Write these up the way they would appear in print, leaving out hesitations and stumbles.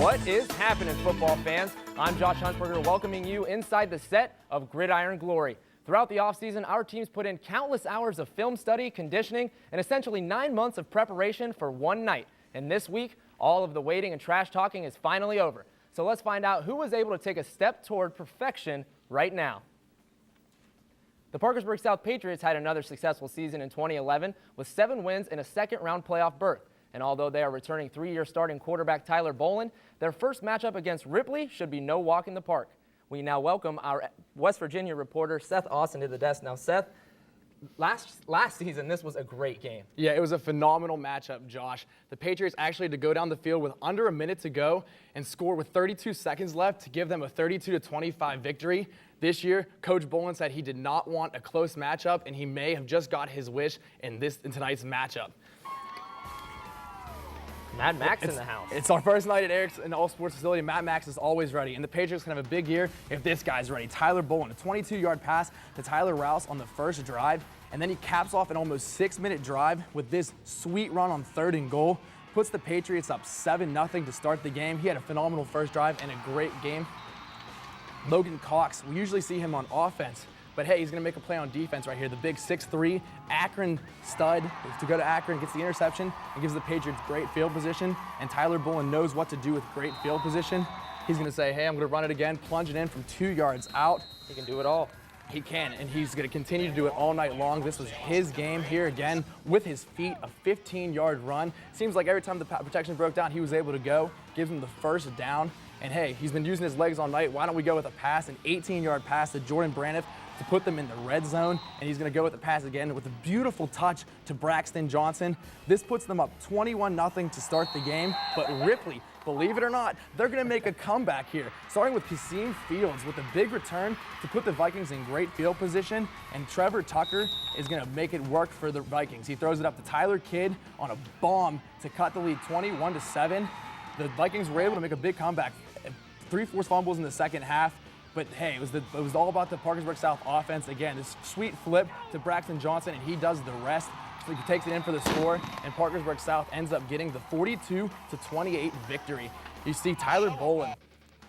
What is happening, football fans? I'm Jaush Huntsberger, welcoming you inside the set of Gridiron Glory. Throughout the offseason, our teams put in countless hours of film study, conditioning, and essentially 9 months of preparation for one night. And this week, all of the waiting and trash talking is finally over. So let's find out who was able to take a step toward perfection right now. The Parkersburg South Patriots had another successful season in 2011 with 7 wins and a second-round playoff berth. And although they are returning 3-year starting quarterback Tyler Boland, their first matchup against Ripley should be no walk in the park. We now welcome our West Virginia reporter Seth Austin to the desk. Now, Seth, last season, this was a great game. Yeah, it was a phenomenal matchup, Josh. The Patriots actually had to go down the field with under a minute to go and score with 32 seconds left to give them a 32-25 victory. This year, Coach Boland said he did not want a close matchup, and he may have just got his wish in tonight's matchup. Matt Max in the house. It's our first night at Eric's in the all-sports facility. Matt Max is always ready, and the Patriots can have a big year if this guy's ready. Tyler Boland, a 22-yard pass to Tyler Rouse on the first drive, and then he caps off an almost 6-minute drive with this sweet run on 3rd and goal. Puts the Patriots up 7-0 to start the game. He had a phenomenal first drive and a great game. Logan Cox, we usually see him on offense, but hey, he's going to make a play on defense right here. The big 6'3" Akron stud to go to Akron, gets the interception, and gives the Patriots great field position. And Tyler Boland knows what to do with great field position. He's going to say, hey, I'm going to run it again, plunge it in from 2 yards out. He can do it all. He can, and he's going to continue to do it all night long. This was his game here again with his feet, a 15-yard run. Seems like every time the protection broke down, he was able to go, gives him the first down. And hey, he's been using his legs all night. Why don't we go with a pass, an 18-yard pass to Jordan Braniff to put them in the red zone, and he's going to go with the pass again with a beautiful touch to Braxton Johnson. This puts them up 21-0 to start the game, but Ripley, believe it or not, they're going to make a comeback here, starting with Kasim Fields with a big return to put the Vikings in great field position, and Trevor Tucker is going to make it work for the Vikings. He throws it up to Tyler Kidd on a bomb to cut the lead 21-7. The Vikings were able to make a big comeback, 3 forced fumbles in the second half. But hey, it was all about the Parkersburg South offense. Again, this sweet flip to Braxton Johnson, and he does the rest. So he takes it in for the score, and Parkersburg South ends up getting the 42-28 victory. You see Tyler Boland,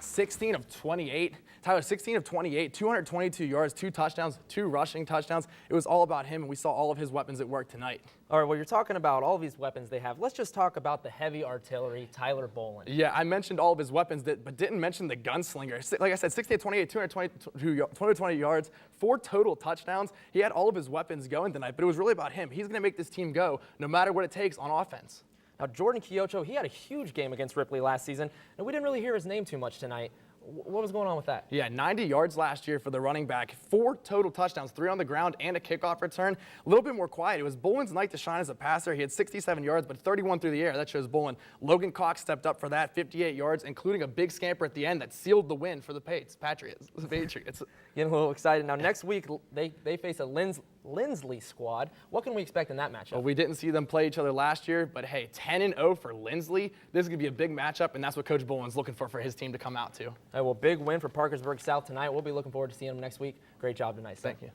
16 of 28. Tyler, 16 of 28, 222 yards, 2 touchdowns, 2 rushing touchdowns. It was all about him, and we saw all of his weapons at work tonight. All right, well, you're talking about all of these weapons they have. Let's just talk about the heavy artillery, Tyler Boland. Yeah, I mentioned all of his weapons, but didn't mention the gunslinger. Like I said, 16 of 28, 220 yards, 4 total touchdowns. He had all of his weapons going tonight, but it was really about him. He's going to make this team go no matter what it takes on offense. Now, Jordan Kiocho, he had a huge game against Ripley last season, and we didn't really hear his name too much tonight. What was going on with that? Yeah, 90 yards last year for the running back, 4 total touchdowns, 3 on the ground and a kickoff return. A little bit more quiet. It was Boland's night to shine as a passer. He had 67 yards, but 31 through the air. That shows Boland. Logan Cox stepped up for that, 58 yards, including a big scamper at the end that sealed the win for the Patriots. Getting a little excited. Now, next week, they face a Lindsley squad. What can we expect in that matchup? Well, we didn't see them play each other last year, but hey, 10-0 for Lindsley. This is going to be a big matchup, and that's what Coach Boland's looking for his team to come out to. All right, well, big win for Parkersburg South tonight. We'll be looking forward to seeing them next week. Great job tonight, Seth. Thank you.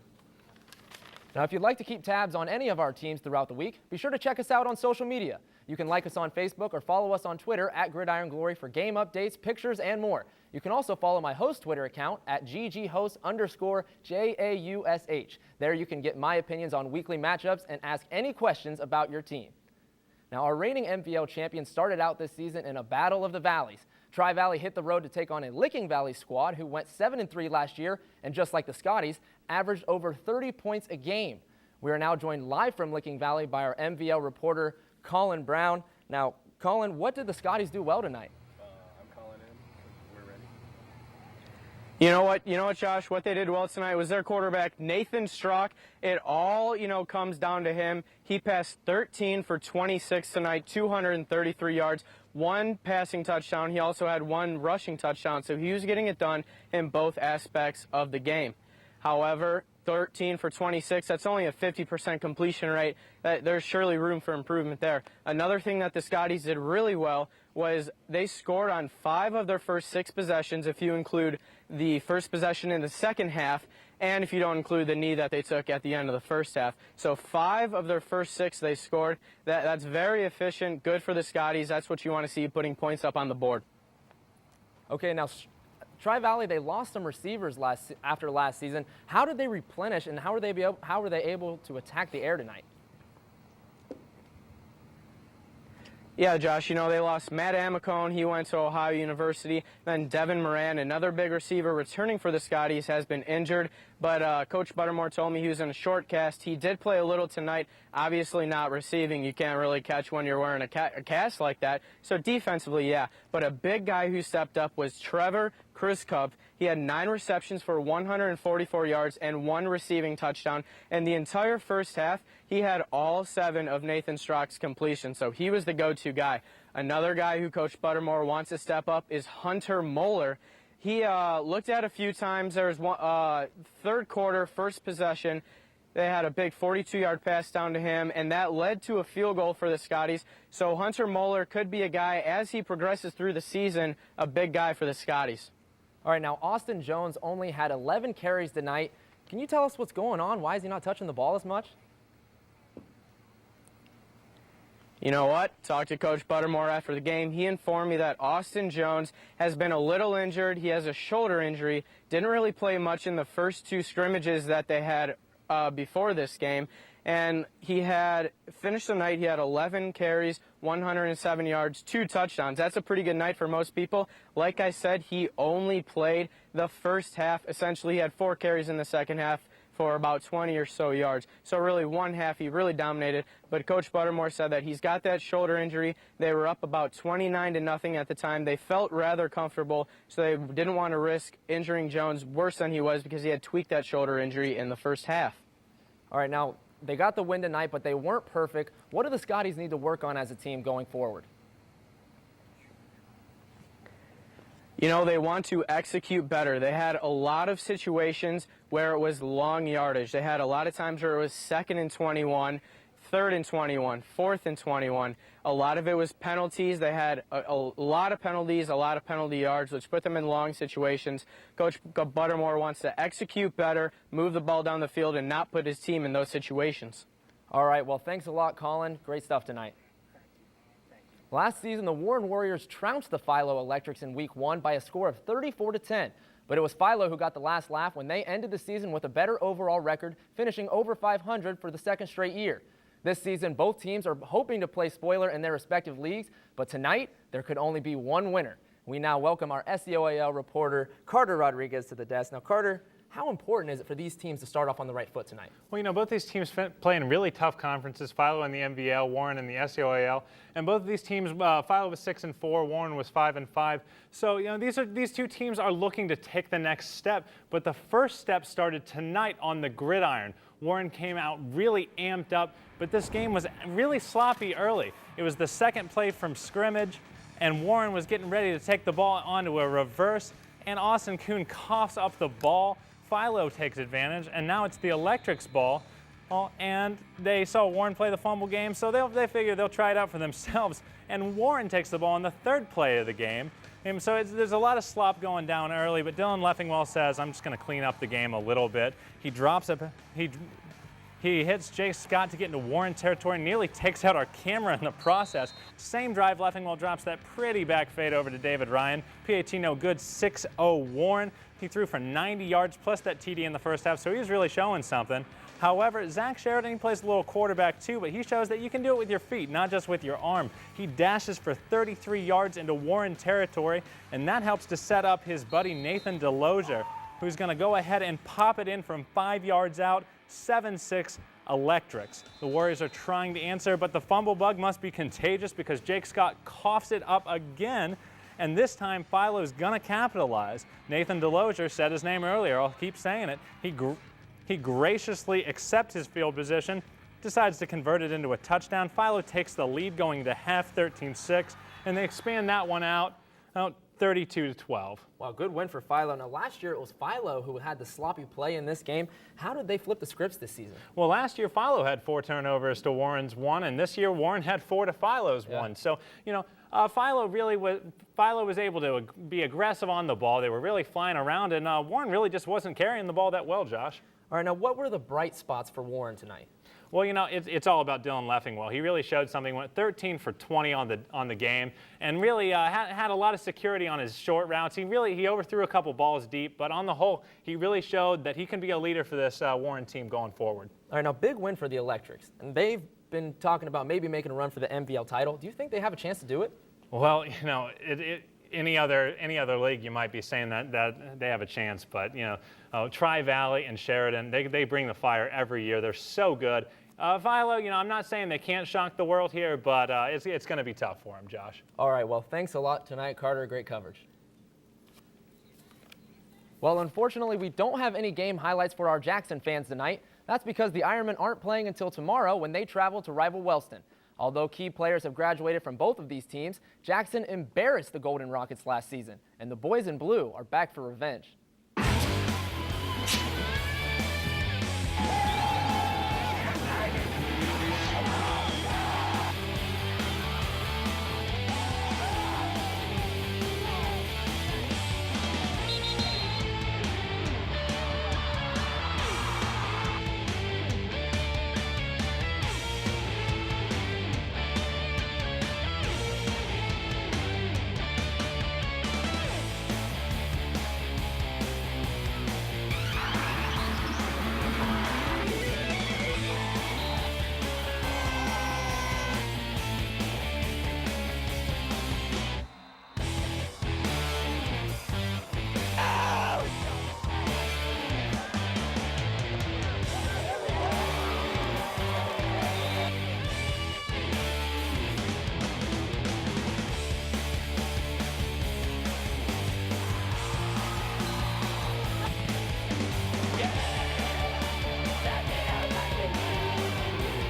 Now, if you'd like to keep tabs on any of our teams throughout the week, be sure to check us out on social media. You can like us on Facebook or follow us on Twitter at Gridiron Glory for game updates, pictures, and more. You can also follow my host Twitter account at gghost_JAUSH. There you can get my opinions on weekly matchups and ask any questions about your team. Now, our reigning MVL champions started out this season in a battle of the valleys. Tri-Valley hit the road to take on a Licking Valley squad who went 7-3 last year and, just like the Scotties, averaged over 30 points a game. We are now joined live from Licking Valley by our MVL reporter, Colin Brown. Now, Colin, what did the Scotties do well tonight? I'm calling in because we're ready. You know what, Josh? What they did well tonight was their quarterback, Nathan Strock. It all, comes down to him. He passed 13 for 26 tonight, 233 yards, 1 passing touchdown. He also had 1 rushing touchdown, so he was getting it done in both aspects of the game. However, 13 for 26, that's only a 50% completion rate. There's surely room for improvement there. Another thing that the Scotties did really well was they scored on 5 of their first 6 possessions, if you include the first possession in the second half, and if you don't include the knee that they took at the end of the first half. So 5 of their first 6 they scored. That's very efficient, good for the Scotties. That's what you want to see, putting points up on the board. Okay, now Tri-Valley, they lost some receivers after last season. How did they replenish, and how were they able to attack the air tonight? Yeah, Josh, you know, they lost Matt Amicone. He went to Ohio University. Then Devin Moran, another big receiver returning for the Scotties, has been injured. But Coach Buttermore told me he was in a short cast. He did play a little tonight, obviously not receiving. You can't really catch when you're wearing a cast like that. So defensively, yeah. But a big guy who stepped up was Trevor Kriskov. He had 9 receptions for 144 yards and 1 receiving touchdown. And the entire first half, he had all 7 of Nathan Strock's completions. So he was the go-to guy. Another guy who Coach Buttermore wants to step up is Hunter Moeller. He looked at a few times. There was one, third quarter, first possession. They had a big 42-yard pass down to him, and that led to a field goal for the Scotties. So Hunter Moeller could be a guy, as he progresses through the season, a big guy for the Scotties. All right, now Austin Jones only had 11 carries tonight. Can you tell us what's going on? Why is he not touching the ball as much? You know what? Talked to Coach Buttermore after the game. He informed me that Austin Jones has been a little injured. He has a shoulder injury. Didn't really play much in the first 2 scrimmages that they had before this game. And he had finished the night. He had 11 carries, 107 yards, 2 touchdowns. That's a pretty good night for most people. Like I said, he only played the first half. Essentially, he had 4 carries in the second half for about 20 or so yards. So really, one half he really dominated. But Coach Buttermore said that he's got that shoulder injury. They were up about 29-0 at the time. They felt rather comfortable, so they didn't want to risk injuring Jones worse than he was because he had tweaked that shoulder injury in the first half. All right, now they got the win tonight, but they weren't perfect. What do the Scotties need to work on as a team going forward? You know, they want to execute better. They had a lot of situations where it was long yardage. They had a lot of times where it was 2nd and 21, 3rd and 21, 4th and 21. A lot of it was penalties. They had a lot of penalties, a lot of penalty yards, which put them in long situations. Coach Buttermore wants to execute better, move the ball down the field, and not put his team in those situations. All right, well, thanks a lot, Colin. Great stuff tonight. Last season, the Warren Warriors trounced the Philo Electrics in Week 1 by a score of 34-10. But it was Philo who got the last laugh when they ended the season with a better overall record, finishing over 500 for the 2nd straight year. This season, both teams are hoping to play spoiler in their respective leagues, but tonight, there could only be one winner. We now welcome our SCOAL reporter, Carter Rodriguez, to the desk. Now, Carter, how important is it for these teams to start off on the right foot tonight? Well, you know, both these teams play in really tough conferences, Philo in the MVL, Warren in the SCOAL. And both of these teams, Philo was 6-4, Warren was 5-5. So, you know, these 2 teams are looking to take the next step. But the first step started tonight on the gridiron. Warren came out really amped up, but this game was really sloppy early. It was the 2nd play from scrimmage, and Warren was getting ready to take the ball onto a reverse, and Austin Kuhn coughs up the ball. Philo takes advantage, and now it's the Electrics ball. And they saw Warren play the fumble game, so they figure they'll try it out for themselves. And Warren takes the ball on the 3rd play of the game. And so there's a lot of slop going down early, but Dylan Leffingwell says, I'm just going to clean up the game a little bit. He drops up, he hits Jay Scott to get into Warren territory, nearly takes out our camera in the process. Same drive, Leffingwell drops that pretty back fade over to David Ryan. PAT no good, 6-0 Warren. He threw for 90 yards plus that TD in the first half, so he was really showing something. However, Zach Sheridan, he plays a little quarterback too, but he shows that you can do it with your feet, not just with your arm. He dashes for 33 yards into Warren territory, and that helps to set up his buddy Nathan Delozier, who's going to go ahead and pop it in from 5 yards out, 7-6 Electrics. The Warriors are trying to answer, but the fumble bug must be contagious because Jake Scott coughs it up again. And this time, Philo's going to capitalize. Nathan Delozier said his name earlier. I'll keep saying it. He graciously accepts his field position, decides to convert it into a touchdown. Philo takes the lead going to half, 13-6, and they expand that one out 32-12. Wow, good win for Philo. Now, last year it was Philo who had the sloppy play in this game. How did they flip the scripts this season? Well, last year Philo had 4 turnovers to Warren's 1, and this year Warren had 4 to Philo's 1. So, you know, Philo was able to be aggressive on the ball. They were really flying around, and Warren really just wasn't carrying the ball that well, Josh. All right, now what were the bright spots for Warren tonight? Well, you know, it's all about Dylan Leffingwell. He really showed something. Went 13 for 20 on the game, and really had a lot of security on his short routes. He overthrew a couple balls deep, but on the whole, he really showed that he can be a leader for this Warren team going forward. All right, now big win for the Electrics, and they've been talking about maybe making a run for the MVL title. Do you think they have a chance to do it? Well, you know, any other league, you might be saying that they have a chance, but you know, Tri-Valley and Sheridan, they bring the fire every year. They're so good. Philo, you know, I'm not saying they can't shock the world here, but it's going to be tough for them, Josh. All right, well, thanks a lot tonight, Carter. Great coverage. Well, unfortunately, we don't have any game highlights for our Jackson fans tonight. That's because the Ironmen aren't playing until tomorrow when they travel to rival Wellston. Although key players have graduated from both of these teams, Jackson embarrassed the Golden Rockets last season, and the boys in blue are back for revenge.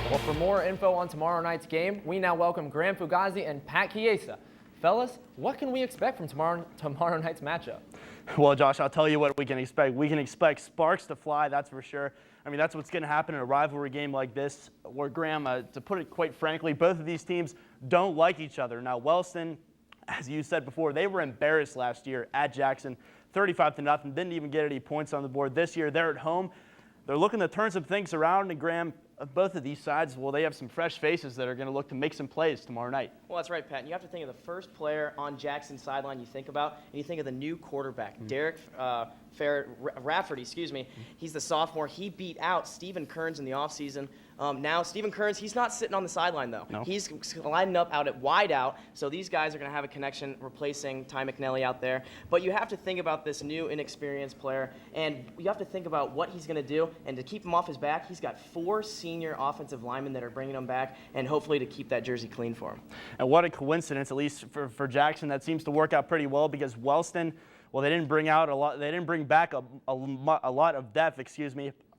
Well, for more info on tomorrow night's game, we now welcome Graham Fugazi and Pat Chiesa. Fellas, what can we expect from tomorrow night's matchup? Well, Josh, I'll tell you what we can expect. We can expect sparks to fly, that's for sure. I mean, that's what's going to happen in a rivalry game like this, where, Graham, to put it quite frankly, both of these teams don't like each other. Now, Wellston, as you said before, they were embarrassed last year at Jackson, 35-0, didn't even get any points on the board. This year, they're at home. They're looking to turn some things around, and Graham, both of these sides, well, they have some fresh faces that are going to look to make some plays tomorrow night. Well, that's right, Pat. And you have to think of the first player on Jackson's sideline you think about, and you think of the new quarterback, Derek Rafferty, He's the sophomore. He beat out Stephen Kearns in the offseason. Now, Stephen Kearns, he's not sitting on the sideline, though. No. He's lining up out at wide out, so these guys are going to have a connection replacing Ty McNally out there. But you have to think about this new, inexperienced player, and you have to think about what he's going to do. And to keep him off his back, he's got 4 senior offensive linemen that are bringing him back, and hopefully to keep that jersey clean for him. And what a coincidence, at least for Jackson, that seems to work out pretty well, because Wellston, well, they didn't bring out a lot. They didn't bring back a lot of depth,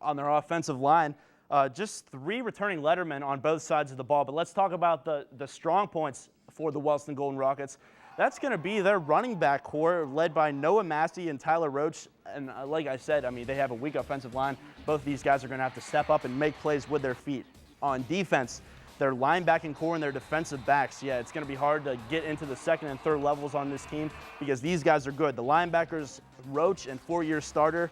on their offensive line. Just 3 returning lettermen on both sides of the ball. But let's talk about the strong points for the Wellston Golden Rockets. That's going to be their running back core, led by Noah Massey and Tyler Roach. And like I said, I mean, they have a weak offensive line. Both of these guys are going to have to step up and make plays with their feet. On defense, their linebacking core and their defensive backs, yeah, it's going to be hard to get into the second and third levels on this team because these guys are good. The linebackers, Roach and 4-year starter,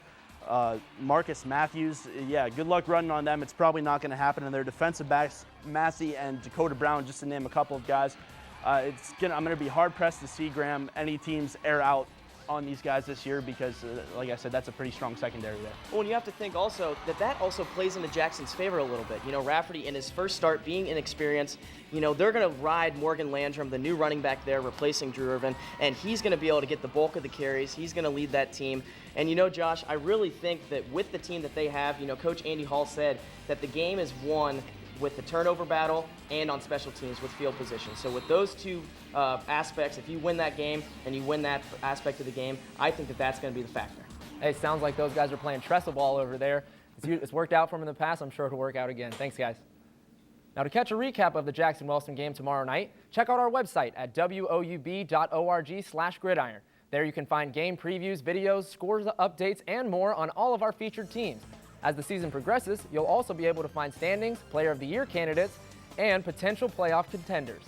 Marcus Matthews, yeah, good luck running on them. It's probably not going to happen. And their defensive backs, Massey and Dakota Brown, just to name a couple of guys. I'm going to be hard-pressed to see, Graham, any teams air out on these guys this year because, like I said, that's a pretty strong secondary there. Well, and you have to think also that also plays into Jackson's favor a little bit. You know, Rafferty in his first start being inexperienced, you know, they're going to ride Morgan Landrum, the new running back there, replacing Drew Irvin, and he's going to be able to get the bulk of the carries. He's going to lead that team. And, you know, Josh, I really think that with the team that they have, you know, Coach Andy Hall said that the game is won with the turnover battle and on special teams with field position. So with those two aspects, if you win that game and you win that aspect of the game, I think that that's going to be the factor. Hey, sounds like those guys are playing trestle ball over there. It's worked out for them in the past. I'm sure it'll work out again. Thanks, guys. Now, to catch a recap of the Jackson-Wellston game tomorrow night, check out our website at woub.org/gridiron. There you can find game previews, videos, scores updates, and more on all of our featured teams. As the season progresses, you'll also be able to find standings, Player of the Year candidates, and potential playoff contenders.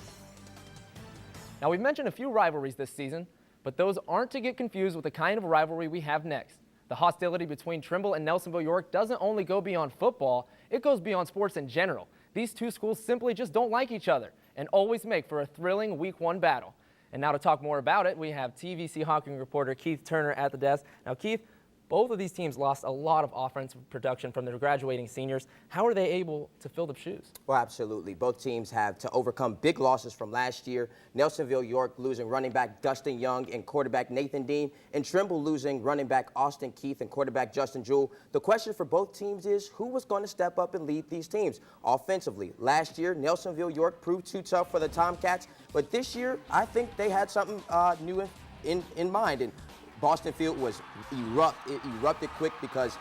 Now, we've mentioned a few rivalries this season, but those aren't to get confused with the kind of rivalry we have next. The hostility between Trimble and Nelsonville-York doesn't only go beyond football, it goes beyond sports in general. These two schools simply just don't like each other and always make for a thrilling Week 1 battle. And now to talk more about it, we have TVC-Hocking reporter Keith Turner at the desk. Now, Keith, both of these teams lost a lot of offensive production from their graduating seniors. How are they able to fill the shoes? Well, absolutely. Both teams have to overcome big losses from last year. Nelsonville-York losing running back Dustin Young and quarterback Nathan Dean, and Trimble losing running back Austin Keith and quarterback Justin Jewell. The question for both teams is who was going to step up and lead these teams offensively. Last year, Nelsonville-York proved too tough for the Tomcats, but this year, I think they had something new in mind. And Boston Field was erupted quick because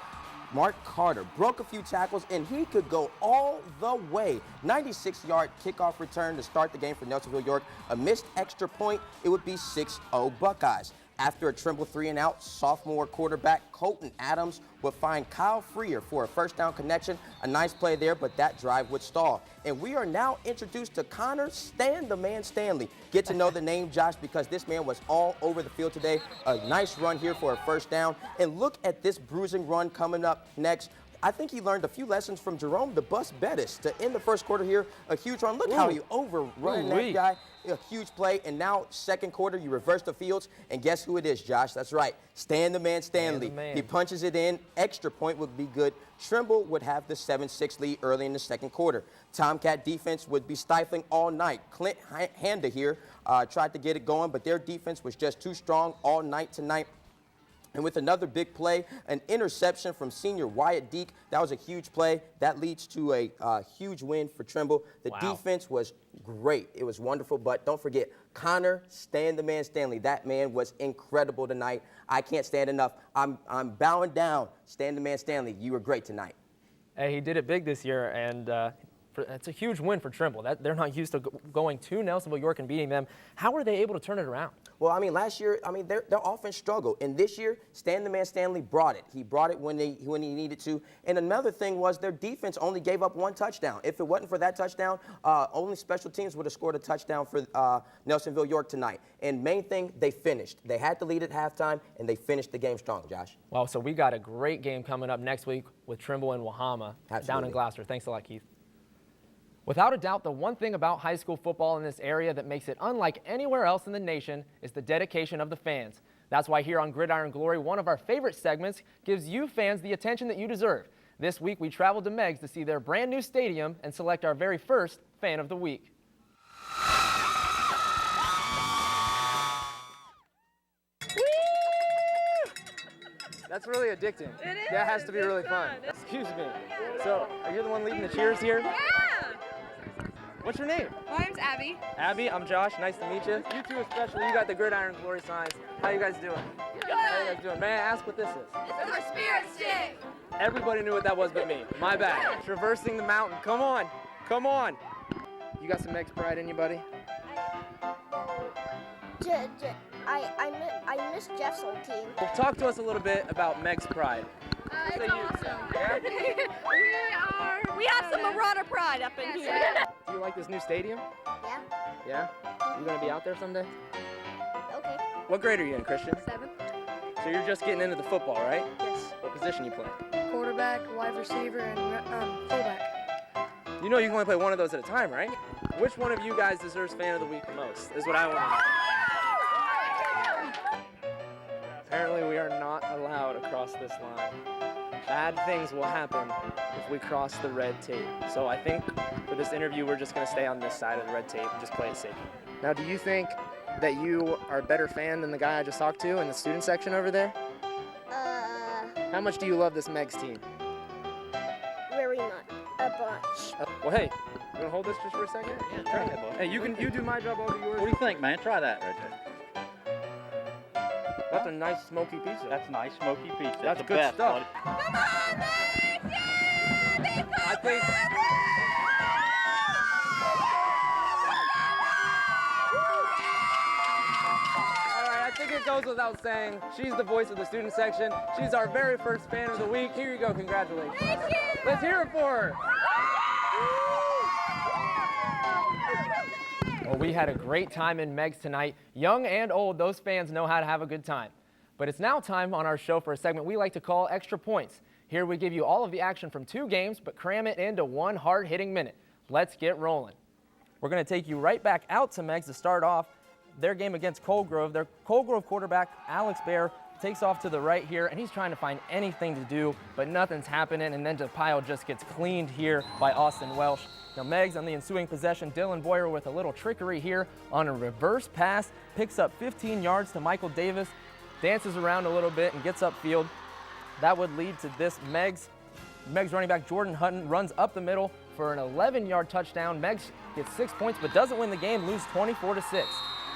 Mark Carter broke a few tackles, and he could go all the way. 96-yard kickoff return to start the game for Nelsonville-York. A missed extra point, it would be 6-0 Buckeyes. After a Trimble 3-and-out, sophomore quarterback Colton Adams would find Kyle Freer for a first down connection. A nice play there, but that drive would stall. And we are now introduced to Connor Stan, the man Stanley. Get to know the name, Josh, because this man was all over the field today. A nice run here for a first down. And look at this bruising run coming up next. I think he learned a few lessons from Jerome the Bus Bettis to end the first quarter here. A huge run. Look how he overrun that guy. A huge play. And now, second quarter, you reverse the fields. And guess who it is, Josh? That's right. Stan the man Stanley. He punches it in. Extra point would be good. Trimble would have the 7-6 lead early in the second quarter. Tomcat defense would be stifling all night. Clint Handa here tried to get it going, but their defense was just too strong all night tonight. And with another big play, an interception from senior Wyatt Deek. That was a huge play. That leads to a huge win for Trimble. The defense was great. It was wonderful. But don't forget, Connor Stan the man Stanley. That man was incredible tonight. I can't stand enough. I'm bowing down. Stan the man Stanley, you were great tonight. Hey, he did it big this year, and it's a huge win for Trimble. They're not used to going to Nelsonville-York and beating them. How were they able to turn it around? Well, I mean, last year, their offense struggled. And this year, Stan the man Stanley brought it. He brought it when he needed to. And another thing was their defense only gave up one touchdown. If it wasn't for that touchdown, only special teams would have scored a touchdown for Nelsonville-York tonight. And main thing, they finished. They had to lead at halftime, and they finished the game strong, Josh. Wow, so we got a great game coming up next week with Trimble and Wahama down in Gloucester. Thanks a lot, Keith. Without a doubt, the one thing about high school football in this area that makes it unlike anywhere else in the nation is the dedication of the fans. That's why here on Gridiron Glory, one of our favorite segments gives you fans the attention that you deserve. This week, we traveled to Meigs to see their brand new stadium and select our very first Fan of the Week. That's really addicting. It is. That has to be really fun. Excuse me. So, are you the one leading the cheers here? Yeah! What's your name? My name's Abby. Abby, I'm Josh. Nice to meet you. You two especially. You got the Gridiron Glory signs. How you guys doing? Good. How you guys doing? May I ask what this is? It's our spirit stick. Everybody knew what that was but me. My bad. Traversing the mountain. Come on. Come on. You got some Meigs pride in you, buddy? I miss Jeff's old team. Well, talk to us a little bit about Meigs pride. It's awesome. We have some Marauder pride up in here. Do you like this new stadium? Yeah. Yeah? You gonna be out there someday? Okay. What grade are you in, Christian? 7. So you're just getting into the football, right? Yes. What position you play? Quarterback, wide receiver, and fullback. You know you can only play one of those at a time, right? Which one of you guys deserves Fan of the Week the most, is what I want to know. Apparently we are not allowed across this line. Bad things will happen if we cross the red tape. So I think for this interview, we're just gonna stay on this side of the red tape and just play it safe. Now, do you think that you are a better fan than the guy I just talked to in the student section over there? How much do you love this Meigs team? Very much. A bunch. Well, hey, you wanna hold this just for a second? Yeah, try it, boy. Hey, you do my job, I'll do yours. What do you think, man? Try that right there. That's a nice smoky pizza. That's nice smoky pizza. That's the good best, stuff. buddy. Come on, Meigs! Yeah! I think. All right, I think it goes without saying. She's the voice of the student section. She's our very first Fan of the Week. Here you go. Congratulations. Thank you! Let's hear it for her. Well, we had a great time in Meigs tonight. Young and old, those fans know how to have a good time. But it's now time on our show for a segment we like to call Extra Points. Here we give you all of the action from 2 games, but cram it into 1 hard-hitting minute. Let's get rolling. We're going to take you right back out to Meigs to start off their game against Cold Grove. Their Cold Grove quarterback, Alex Bear, takes off to the right here, and he's trying to find anything to do, but nothing's happening, and then the pile just gets cleaned here by Austin Welsh. Now Meigs on the ensuing possession, Dylan Boyer with a little trickery here on a reverse pass, picks up 15 yards to Michael Davis, dances around a little bit and gets upfield. That would lead to this Meigs running back Jordan Hutton runs up the middle for an 11-yard touchdown. Meigs gets 6 points but doesn't win the game, lose 24-6.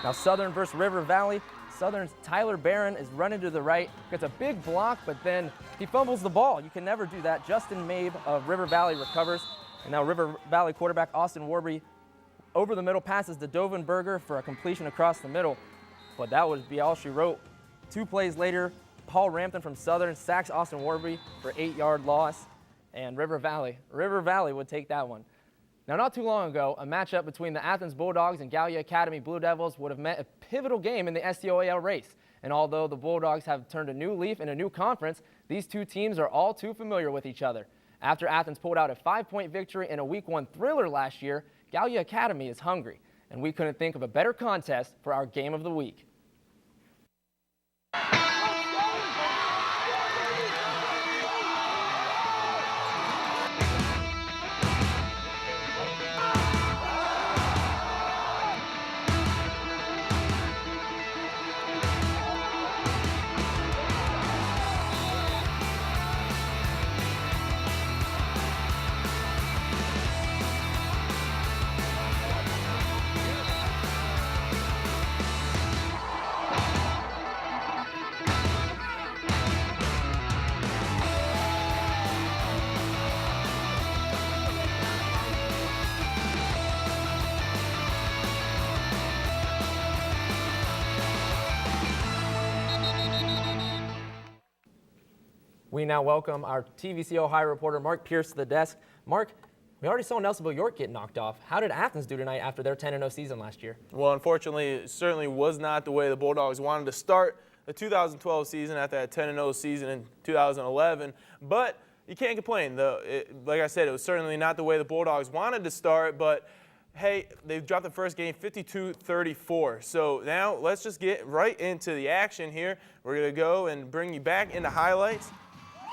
Now Southern versus River Valley. Southern's Tyler Barron is running to the right, gets a big block, but then he fumbles the ball. You can never do that. Justin Mabe of River Valley recovers. And now River Valley quarterback Austin Warby over the middle passes to Dovenberger for a completion across the middle. But that would be all she wrote. 2 plays later, Paul Rampton from Southern sacks Austin Warby for 8-yard loss. And River Valley would take that one. Now, not too long ago, a matchup between the Athens Bulldogs and Gallia Academy Blue Devils would have meant a pivotal game in the STOAL race. And although the Bulldogs have turned a new leaf in a new conference, these 2 teams are all too familiar with each other. After Athens pulled out a 5-point victory in a Week 1 thriller last year, Gallia Academy is hungry, and we couldn't think of a better contest for our game of the week. We now welcome our TVC-Ohio reporter, Mark Pierce, to the desk. Mark, we already saw Nelsonville-York get knocked off. How did Athens do tonight after their 10-0 season last year? Well, unfortunately, it certainly was not the way the Bulldogs wanted to start the 2012 season after that 10-0 season in 2011. But you can't complain. Like I said, it was certainly not the way the Bulldogs wanted to start, but hey, they dropped the first game 52-34. So now let's just get right into the action here. We're going to go and bring you back into highlights.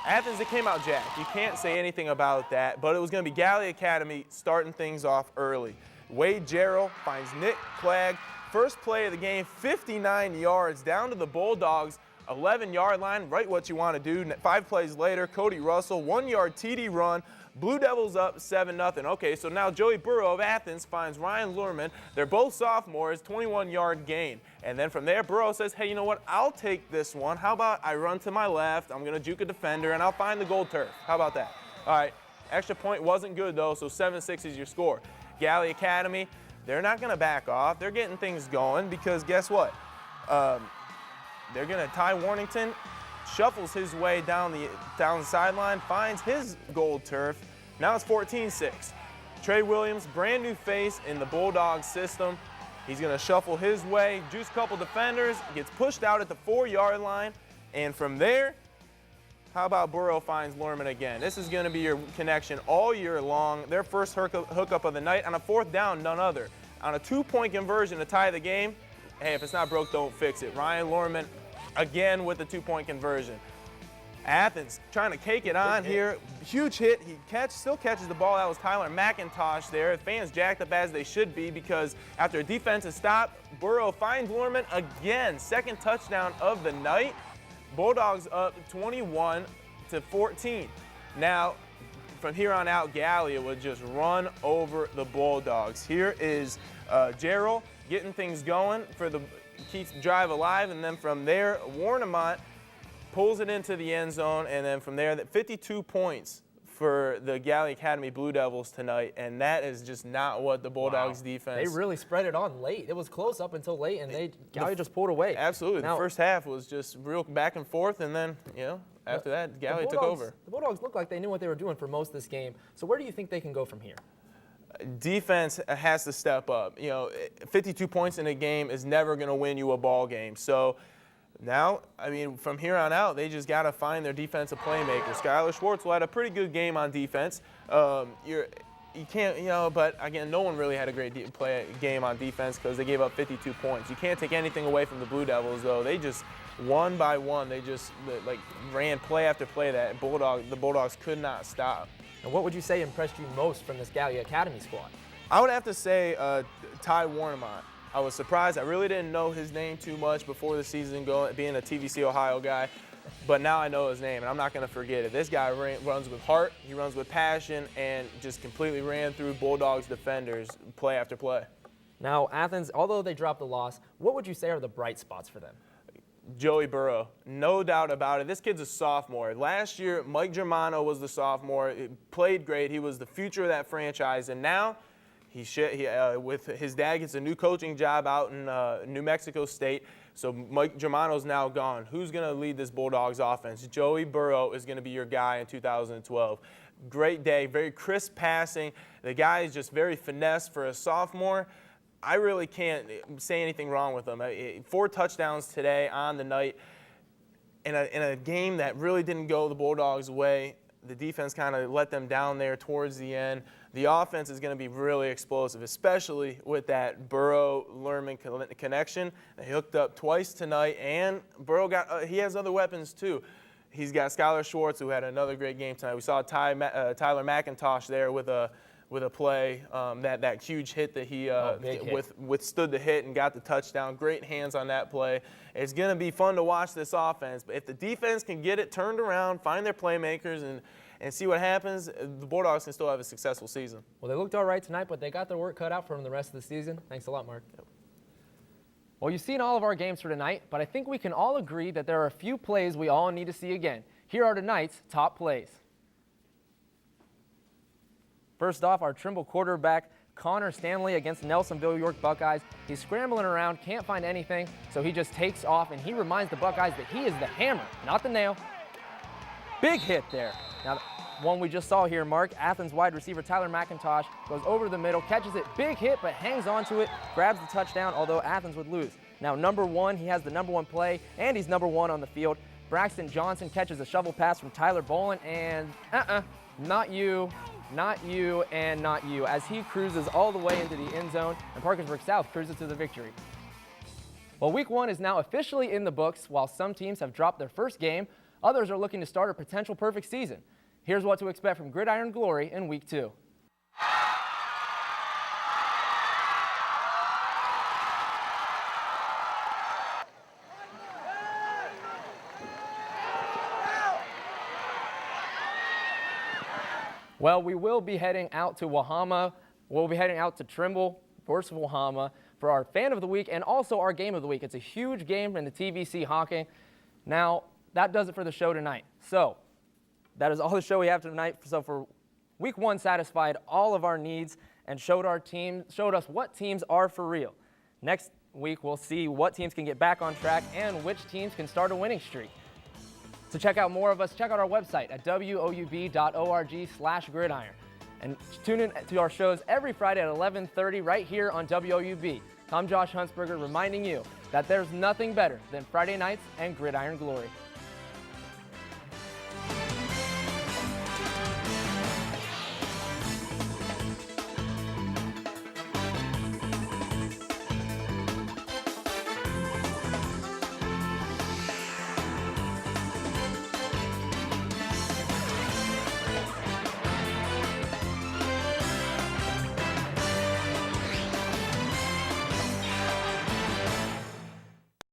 Athens, it came out jacked. You can't say anything about that, but it was going to be Gallia Academy starting things off early. Wade Jarrell finds Nick Clegg. First play of the game, 59 yards down to the Bulldogs' 11-yard line. Right what you want to do. 5 plays later, Cody Russell, 1-yard TD run. Blue Devils up 7-0. Okay, so now Joey Burrow of Athens finds Ryan Lurman. They're both sophomores, 21-yard gain. And then from there, Burrow says, hey, you know what? I'll take this one. How about I run to my left, I'm going to juke a defender, and I'll find the gold turf. How about that? All right, extra point wasn't good, though, so 7-6 is your score. Gallia Academy, they're not going to back off. They're getting things going because guess what? They're going to Ty Warnington shuffles his way down the sideline, finds his gold turf. Now it's 14-6. Trey Williams, brand new face in the Bulldogs system. He's going to shuffle his way, juice a couple defenders, gets pushed out at the 4-yard line, and from there, how about Burrow finds Lurman again? This is going to be your connection all year long. Their first hookup of the night on a 4th down, none other. On a 2-point conversion to tie the game, hey, if it's not broke, don't fix it. Ryan Lurman again with the 2-point conversion. Athens trying to cake it on here. Huge hit. He still catches the ball. That was Tyler McIntosh there. The fans jacked up as they should be because after a defensive stop, Burrow finds Lurman again. 2nd touchdown of the night. Bulldogs up 21-14. Now, from here on out, Gallia would just run over the Bulldogs. Here is Jarrell getting things going keeps the drive alive, and then from there, Warnemont pulls it into the end zone, and then from there, 52 points for the Gallia Academy Blue Devils tonight, and that is just not what the Bulldogs defense. They really spread it on late. It was close up until late, and Gallia just pulled away. Absolutely. Now, the first half was just real back and forth, and then, after that, Gallia took over. The Bulldogs looked like they knew what they were doing for most of this game. So where do you think they can go from here? defense has to step up. 52 points in a game is never going to win you a ball game. So now, from here on out, they just got to find their defensive playmaker. Skylar Schwartzel had a pretty good game on defense. You can't, but again, no one really had a great game on defense because they gave up 52 points. You can't take anything away from the Blue Devils, though. They just, one by one, they just ran play after play that the Bulldogs could not stop. And what would you say impressed you most from this Gallia Academy squad? I would have to say Ty Warnemont. I was surprised. I really didn't know his name too much before the season, being a TVC-Ohio guy. But now I know his name, and I'm not going to forget it. This guy runs with heart, he runs with passion, and just completely ran through Bulldogs defenders play after play. Now, Athens, although they dropped the loss, what would you say are the bright spots for them? Joey Burrow, no doubt about it. This kid's a sophomore. Last year, Mike Germano was the sophomore. He played great. He was the future of that franchise, and now with his dad gets a new coaching job out in New Mexico State. So Mike Germano's now gone. Who's going to lead this Bulldogs offense? Joey Burrow is going to be your guy in 2012. Great day, very crisp passing. The guy is just very finesse for a sophomore. I really can't say anything wrong with him. 4 touchdowns today on the night in a game that really didn't go the Bulldogs' way. The defense kind of let them down there towards the end. The offense is going to be really explosive, especially with that Burrow-Lerman connection. They hooked up twice tonight, and Burrow he has other weapons too. He's got Skylar Schwartz, who had another great game tonight. We saw Tyler McIntosh there with a play, that huge hit that he withstood the hit and got the touchdown. Great hands on that play. It's going to be fun to watch this offense, but if the defense can get it turned around, find their playmakers, and see what happens, the Bulldogs can still have a successful season. Well, they looked all right tonight, but they got their work cut out for them the rest of the season. Thanks a lot, Mark. Yep. Well, you've seen all of our games for tonight, but I think we can all agree that there are a few plays we all need to see again. Here are tonight's top plays. First off, our Trimble quarterback, Connor Stanley, against Nelsonville-York Buckeyes. He's scrambling around, can't find anything, so he just takes off, and he reminds the Buckeyes that he is the hammer, not the nail. Big hit there. Now, one we just saw here, Mark, Athens wide receiver Tyler McIntosh goes over the middle, catches it, big hit, but hangs on to it, grabs the touchdown, although Athens would lose. Now, number 1, he has the number 1 play, and he's number 1 on the field. Braxton Johnson catches a shovel pass from Tyler Bolin, and not you, and not you, as he cruises all the way into the end zone, and Parkersburg South cruises to the victory. Well, week 1 is now officially in the books. While some teams have dropped their first game, others are looking to start a potential perfect season. Here's what to expect from Gridiron Glory in week 2. Well, we will be heading out to Wahama. We'll be heading out to Trimble versus Wahama for our Fan of the Week and also our Game of the Week. It's a huge game in the TVC-Hocking. Now, that does it for the show tonight. So, that is all the show we have tonight. So for week 1, satisfied all of our needs and showed us what teams are for real. Next week, we'll see what teams can get back on track and which teams can start a winning streak. To check out more of us, check out our website at woub.org/gridiron. And tune in to our shows every Friday at 11:30 right here on WOUB. I'm Jaush Huntsberger reminding you that there's nothing better than Friday nights and Gridiron Glory.